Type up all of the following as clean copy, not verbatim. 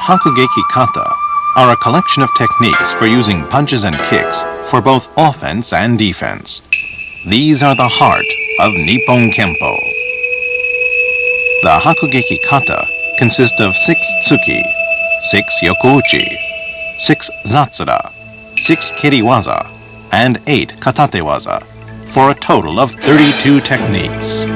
Hakugeki Kata are a collection of techniques for using punches and kicks for both offense and defense. These are the heart of Nippon Kempo. The Hakugeki Kata consist of 6 tsuki, 6 yokuuchi, 6 zatsura, 6 kiriwaza, and 8 katatewaza, for a total of 32 techniques.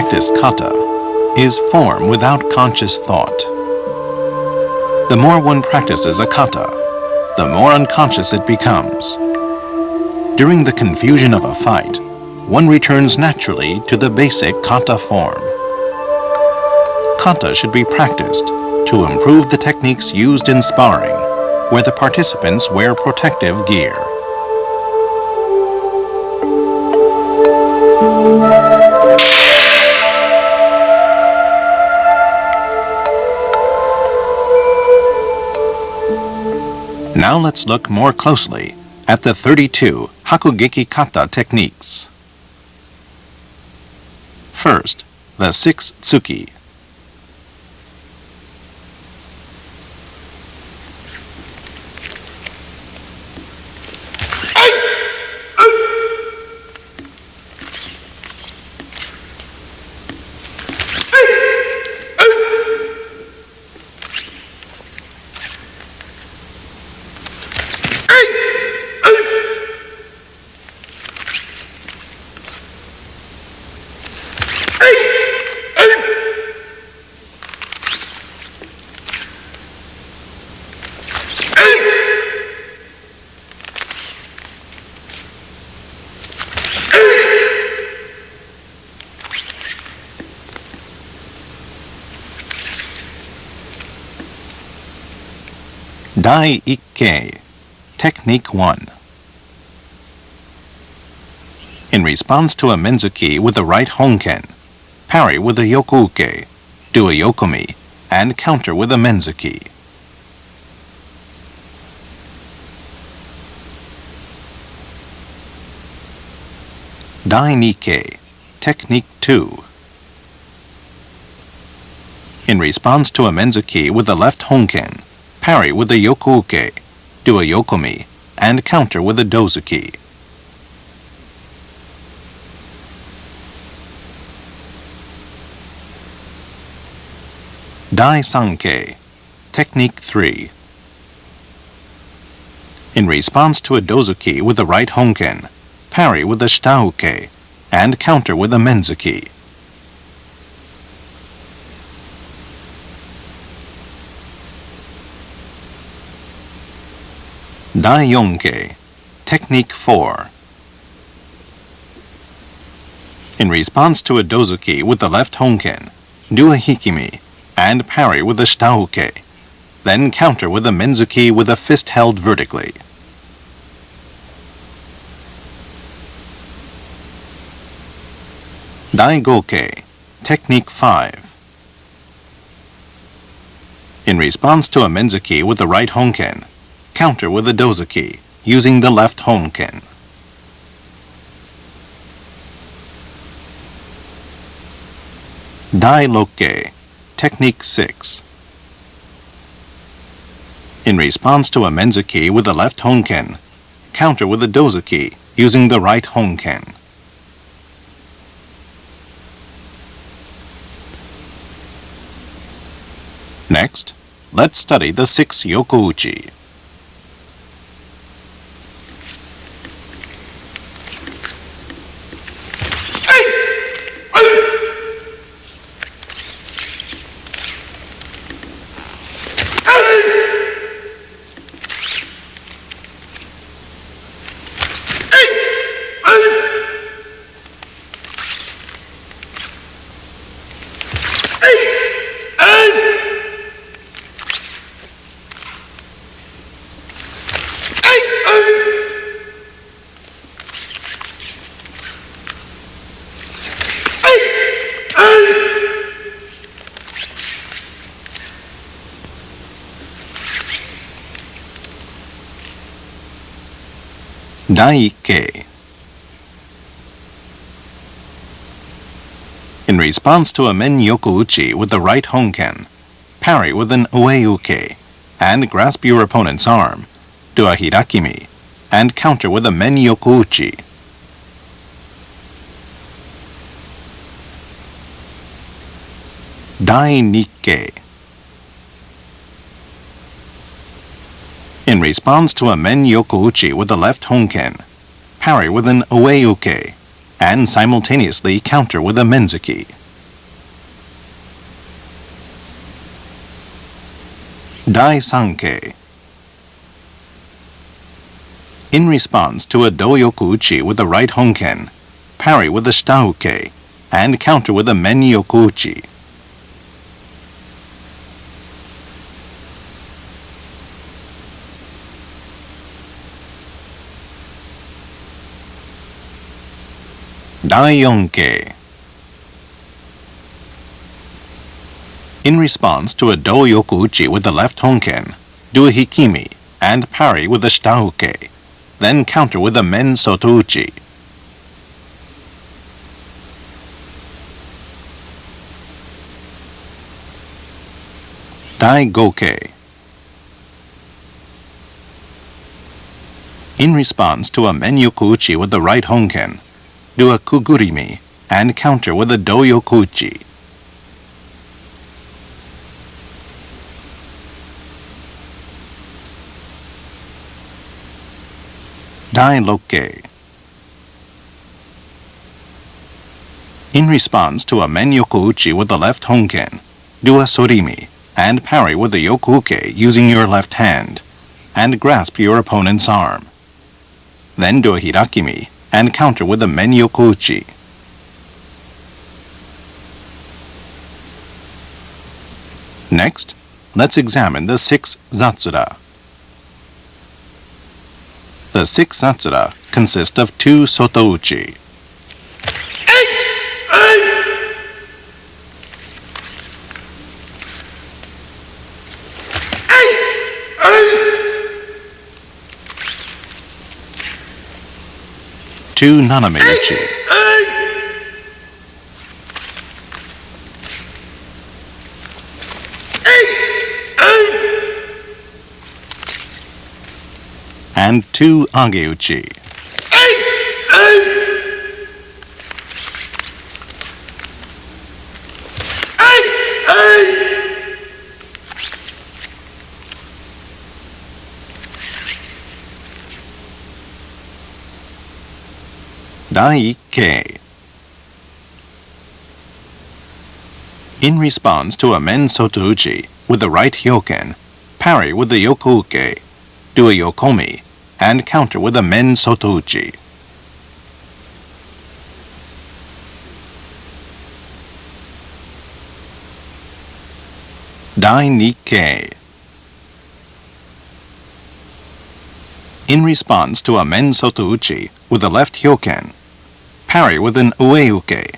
practice kata is form without conscious thought. The more one practices a kata, the more unconscious it becomes. During the confusion of a fight, one returns naturally to the basic kata form. Kata should be practiced to improve the techniques used in sparring, where the participants wear protective gear. Now let's look more closely at the 32 Hakugeki Kata techniques. First, the 6 tsuki. Dai Ikke, Technique 1. In response to a menzuki with the right honken, parry with a yokuuke, do a yokomi, and counter with a menzuki. Dai Nikke, Technique 2. In response to a menzuki with the left honken, parry with a yokuuke, do a yokomi, and counter with a dozuki. Dai Sanke, Technique 3. In response to a dozuki with the right honken, parry with a shitauke, and counter with a menzuki. Dai Yonke, Technique 4. In response to a dozuki with the left honken, do a hikimi, and parry with a shitauke, then counter with a menzuki with a fist held vertically. Dai Goke, Technique 5. In response to a menzuki with the right honken, counter with a dozuki, using the left honken. Dai Lokke, Technique 6. In response to a menzuki with the left honken, counter with a dozuki, using the right honken. Next, let's study the 6 yokouchi. Dai Ikke. In response to a men yokouchi with the right honken, parry with an ueuke, and grasp your opponent's arm, do a hirakimi, and counter with a men yokouchi. Dai Nikke. In response to a men yokouchi with the left honken, parry with an ueuke, and simultaneously counter with a menzuki. Dai Sankei. In response to a do-yoku uchi with the right honken, parry with the shita-uke, and counter with the men-yoku uchi. Dai Yonkei. In response to a do-yoku uchi with the left honken, do a hikimi and parry with the shita-uke, then counter with the men soto uchi. Dai Gokei. In response to a men-yoku uchi with the right honken, do a kugurimi and counter with a do-yoku uchi. Dai Lokkei. In response to a men-yoku uchi with the left honken, do a sorimi and parry with the yoku-uke using your left hand, and grasp your opponent's arm. Then do a hirakimi and counter with the men-yoku uchi. Next, let's examine the 6 zatsura. The 6 zatsura consist of 2 soto uchi. Two naname uchi. And 2 age uchi. Dai Ikkei. In response to a men soto uchi with the right hyoken, parry with the yoku-uke, do a yokomi, and counter with a men soto uchi. Dai Nikkei. In response to a men soto uchi with the left hyoken, parry with an ue-uke,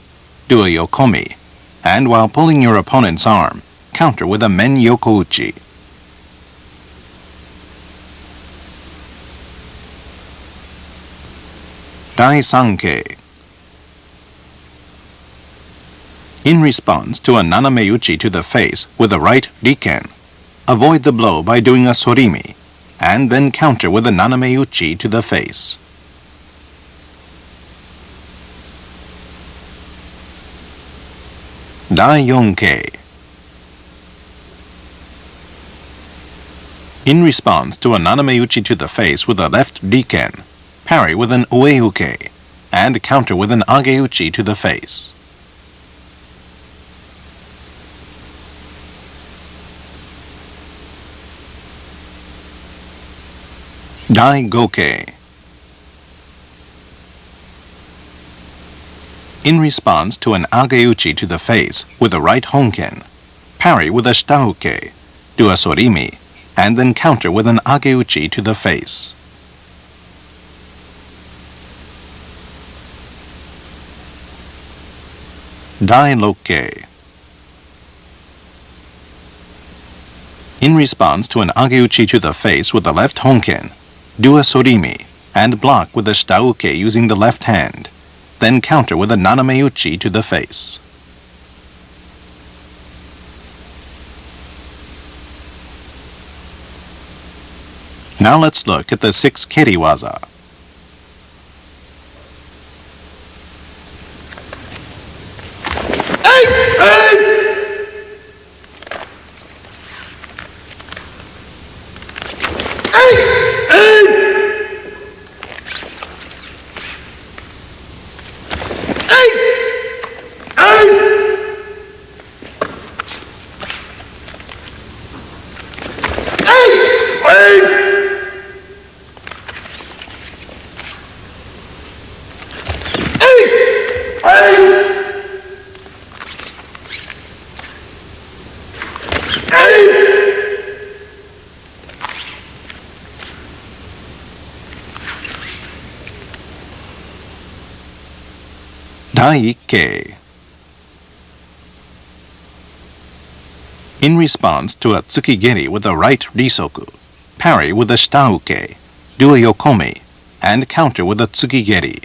do a yokomi, and while pulling your opponent's arm, counter with a men yoku uchi. Dai Sankei. In response to a naname uchi to the face with the right riken, avoid the blow by doing a sorimi, and then counter with a naname uchi to the face. Dai Yonkei. In response to a naname uchi to the face with the left riken, parry with an ue-uke, and counter with an age uchi to the face. Dai Gokei. In response to an age uchi to the face with the right honken, parry with a shita-uke, do a sorimi, and then counter with an age uchi to the face. Dai Lokkei. In response to an age uchi to the face with the left honken, do a sorimi, and block with the shita-uke using the left hand, then counter with a naname uchi to the face. Now let's look at the 6 keriwaza. Daike. In response to a tsukigeri with a right risoku, parry with a shitauke, do a yokomi, and counter with a tsukigeri.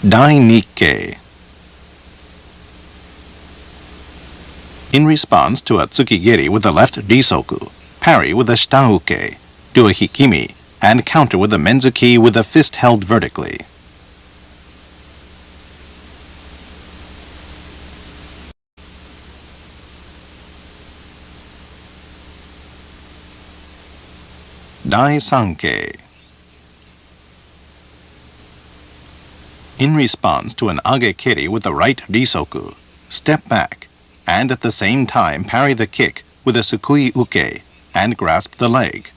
Dainikke. In response to a tsukigeri with a left risoku, parry with a shitauke, do a hikimi, and counter with a menzuki with a fist held vertically. Daisanke. In response to an agekiri with the right risoku, step back, and at the same time parry the kick with a sukui uke and grasp the leg.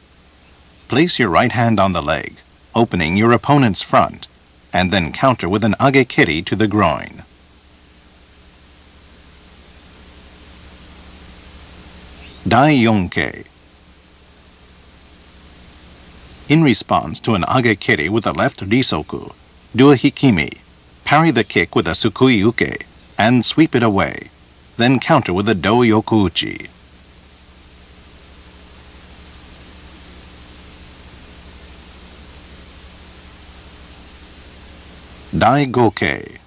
Place your right hand on the leg, opening your opponent's front, and then counter with an agekiri to the groin. Daiyonke. In response to an agekiri with a left risoku, do a hikimi, parry the kick with a sukui uke, and sweep it away. Then counter with a do yokuuchi. Daigoke.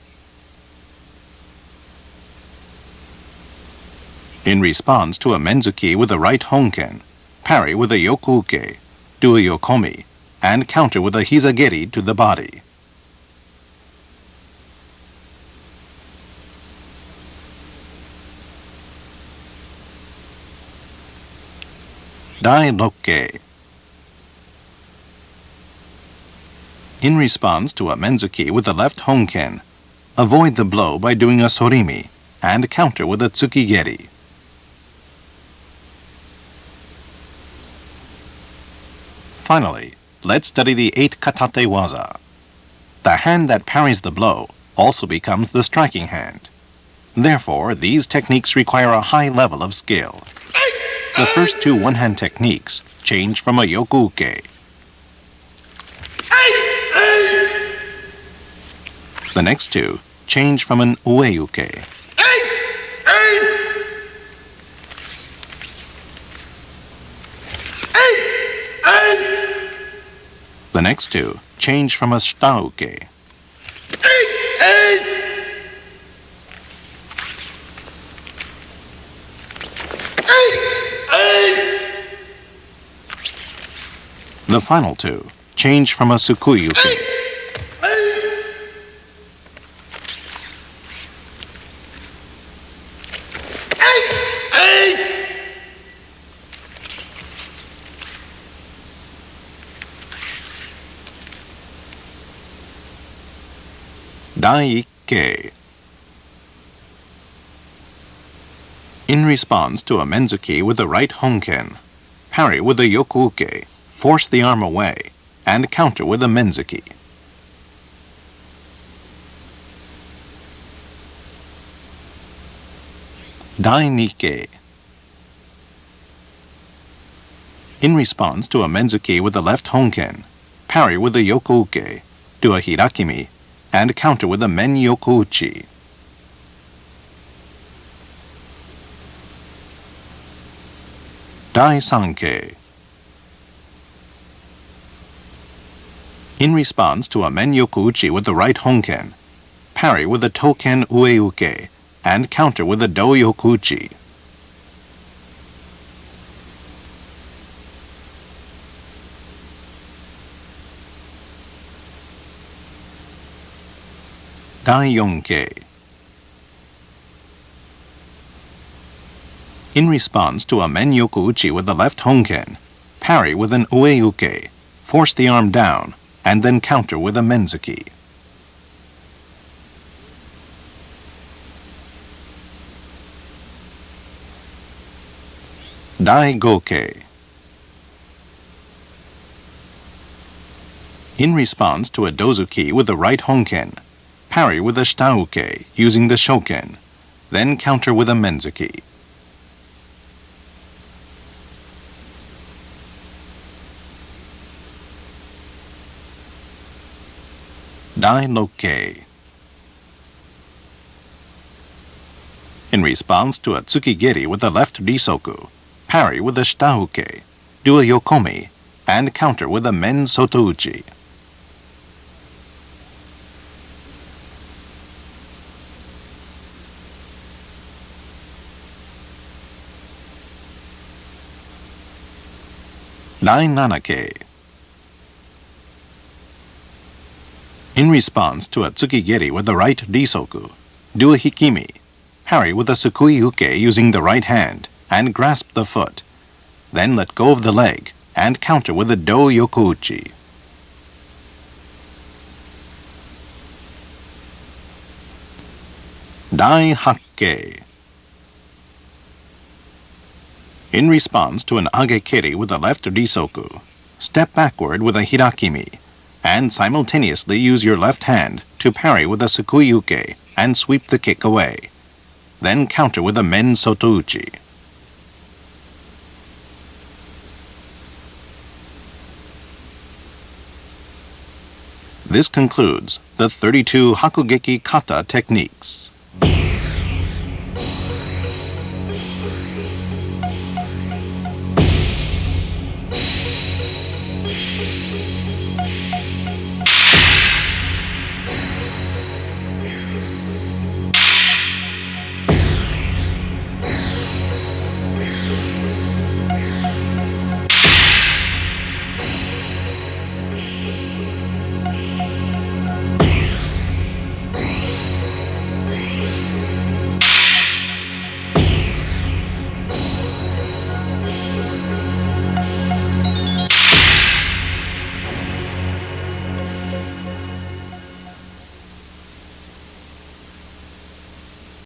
In response to a menzuki with a right honken, parry with a yokuuke, do a yokomi, and counter with a hizageri to the body. Dairokke. In response to a menzuki with the left honken, avoid the blow by doing a sorimi, and counter with a tsukigeri. Finally, let's study the 8 katate waza. The hand that parries the blow also becomes the striking hand. Therefore, these techniques require a high level of skill. The first 2 one-hand techniques change from a yokuuke. The next 2 change from an ueuke. The next 2 change from a shitauke. The final 2 change from a sukui-uke. Daikke. In response to a menzuki with the right honken, parry with a yokuuke, force the arm away, and counter with a menzuki. Dainikke. In response to a menzuki with the left honken, parry with a yokuuke, do a hirakimi, and counter with a men yokuuchi. Daisanke. In response to a men yokuuchi with the right honken, parry with a token ueuke, and counter with a do yokuuchi. Daiyonke. In response to a men yokuuchi with the left honken, parry with an ueuke, force the arm down, and then counter with a menzuki. Daigoke. In response to a dozuki with the right honken, Parry with a shitauke using the shoken, then counter with a menzuki. Dai-loke. In response to a tsukigeri with the left risoku, parry with a shitauke, do a yokomi, and counter with a men sotouchi. Dai-nanake. In response to a tsukigeri with the right risoku, do a hikimi, parry with a sukui-uke using the right hand, and grasp the foot. Then let go of the leg, and counter with a do-yokouchi. Dai-hakke. In response to an agekeri with the left risoku, step backward with a hirakimi, and simultaneously use your left hand to parry with a sukui-uke and sweep the kick away. Then counter with a men sotouchi. This concludes the 32 Hakugeki Kata techniques.